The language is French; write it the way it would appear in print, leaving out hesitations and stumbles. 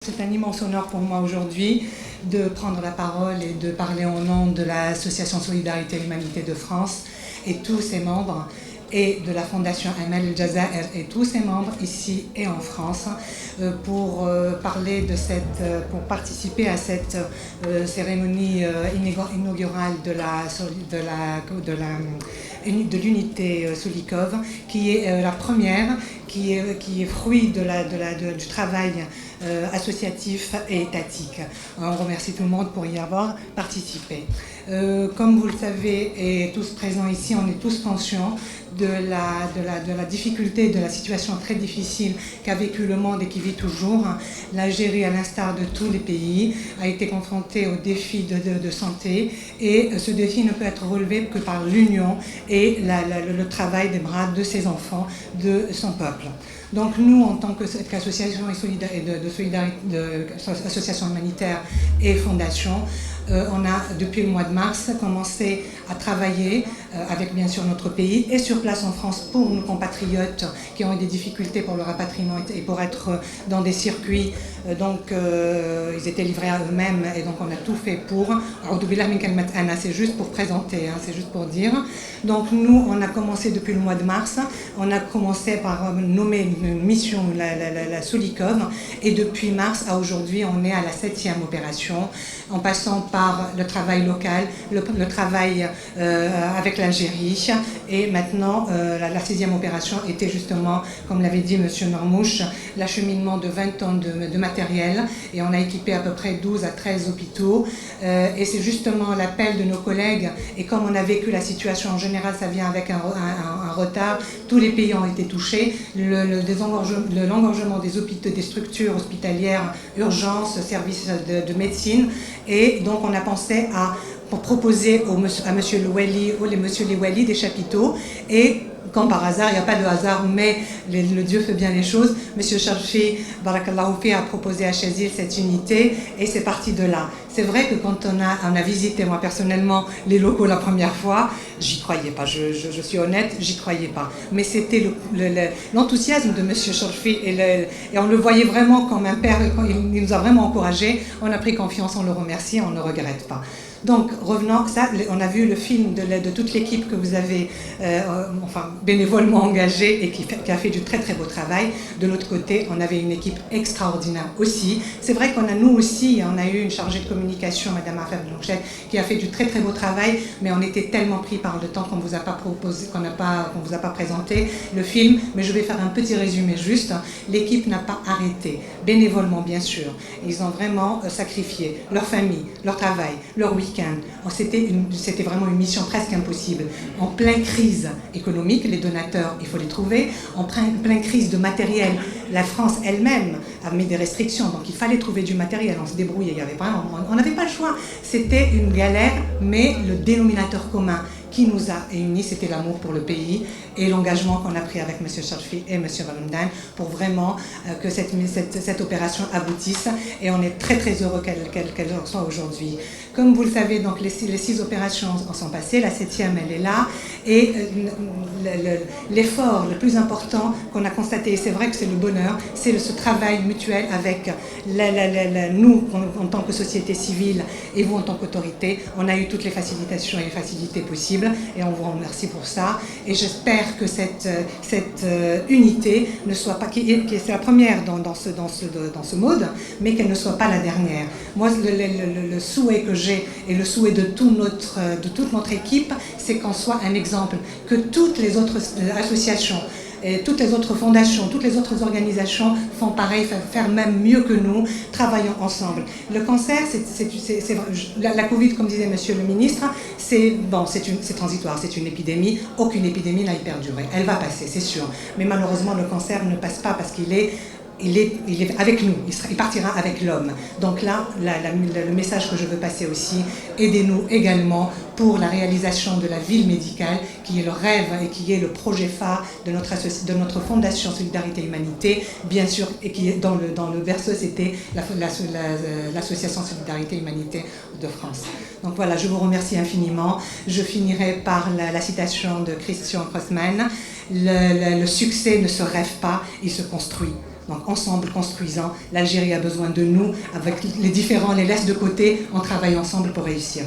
C'est un immense honneur pour moi aujourd'hui de prendre la parole et de parler au nom de l'Association Solidarité et Humanité de France et tous ses membres et de la Fondation Amal El Jazair et tous ses membres ici et en France pour participer à cette cérémonie inaugurale de l'unité Solikov, qui est la première, qui est fruit du travail associatif et étatique. On remercie tout le monde pour y avoir participé. Comme vous le savez, et tous présents ici, on est tous conscients de la difficulté, de la situation très difficile qu'a vécu le monde et qui vit toujours. L'Algérie, à l'instar de tous les pays, a été confrontée au défi de santé, et ce défi ne peut être relevé que par l'union et le travail des bras de ses enfants, de son peuple. Donc nous, en tant qu'association association humanitaire et fondation, on a, depuis le mois de mars, commencé à travailler avec bien sûr notre pays et sur place en France pour nos compatriotes qui ont eu des difficultés pour le rapatriement et pour être dans des circuits. Donc ils étaient livrés à eux-mêmes, et donc on a tout fait pour. C'est juste pour présenter, c'est juste pour dire. Donc nous, on a commencé depuis le mois de mars, on a commencé par nommer une mission, la Solikov, et depuis mars à aujourd'hui, on est à la 7e opération, en passant par le travail local, le travail avec l'Algérie, et maintenant la 6e opération était justement, comme l'avait dit M. Normouche, l'acheminement de 20 tonnes de matériel, et on a équipé à peu près 12 à 13 hôpitaux, et c'est justement l'appel de nos collègues, et comme on a vécu la situation en général, ça vient avec un retard, tous les pays ont été touchés, l'engorgement des hôpitaux, des structures hospitalières, urgences, services de médecine, et donc on a pensé pour proposer à M. Louali ou M. Louali des chapiteaux, et comme par hasard, il n'y a pas de hasard, mais le Dieu fait bien les choses, M. Charfi, Barakallahu fi, a proposé à Chazil cette unité, et c'est parti de là. C'est vrai que quand on a visité, moi personnellement, les locaux la première fois, j'y croyais pas, je suis honnête, j'y croyais pas. Mais c'était l'enthousiasme de M. Charfi, et on le voyait vraiment comme un père, il nous a vraiment encouragés, on a pris confiance, on le remercie, on ne regrette pas. Donc, revenons, on a vu le film de toute l'équipe que vous avez bénévolement engagée et qui a fait du très très beau travail. De l'autre côté, on avait une équipe extraordinaire aussi. C'est vrai nous aussi, on a eu une chargée de communication, Madame Affaire Blanchette, qui a fait du très très beau travail, mais on était tellement pris par le temps qu'on ne vous a pas proposé, qu'on vous a pas présenté le film, mais je vais faire un petit résumé juste. L'équipe n'a pas arrêté, bénévolement bien sûr. Ils ont vraiment sacrifié leur famille, leur travail, leur week-end. C'était vraiment une mission presque impossible. En pleine crise économique, les donateurs, il faut les trouver. En pleine crise de matériel, la France elle-même a mis des restrictions, donc il fallait trouver du matériel. On se débrouillait, on n'avait pas le choix. C'était une galère, mais le dénominateur commun qui nous a unis, c'était l'amour pour le pays et l'engagement qu'on a pris avec M. Charfi et M. Valumdan pour vraiment que cette opération aboutisse, et on est très très heureux qu'elle soit aujourd'hui. Comme vous le savez, donc les 6 opérations sont passées, la 7e elle est là, et l'effort le plus important qu'on a constaté, et c'est vrai que c'est le bonheur, c'est ce travail mutuel avec nous en tant que société civile et vous en tant qu'autorité. On a eu toutes les facilitations et les facilités possibles, et on vous remercie pour ça, et j'espère que cette unité ne soit pas, c'est la première dans ce mode, mais qu'elle ne soit pas la dernière. Moi, le souhait que j'ai, et le souhait de toute notre équipe, c'est qu'on soit un exemple, que toutes les autres associations, et toutes les autres fondations, toutes les autres organisations font pareil, faire même mieux que nous, travaillons ensemble. Le cancer, la Covid, comme disait Monsieur le ministre, c'est transitoire, c'est une épidémie. Aucune épidémie n'a perduré. Elle va passer, c'est sûr. Mais malheureusement, le cancer ne passe pas parce qu'il est avec nous, il partira avec l'homme. Donc là, le message que je veux passer aussi, aidez-nous également pour la réalisation de la ville médicale, qui est le rêve et qui est le projet phare de notre Fondation Solidarité et Humanité, bien sûr, et qui est dans le berceau, c'était l'association Solidarité et Humanité de France. Donc voilà, je vous remercie infiniment. Je finirai par la citation de Christian Crossman. Le succès ne se rêve pas, il se construit. Donc ensemble, construisant, l'Algérie a besoin de nous, avec les différents, les laisse de côté, on travaille ensemble pour réussir.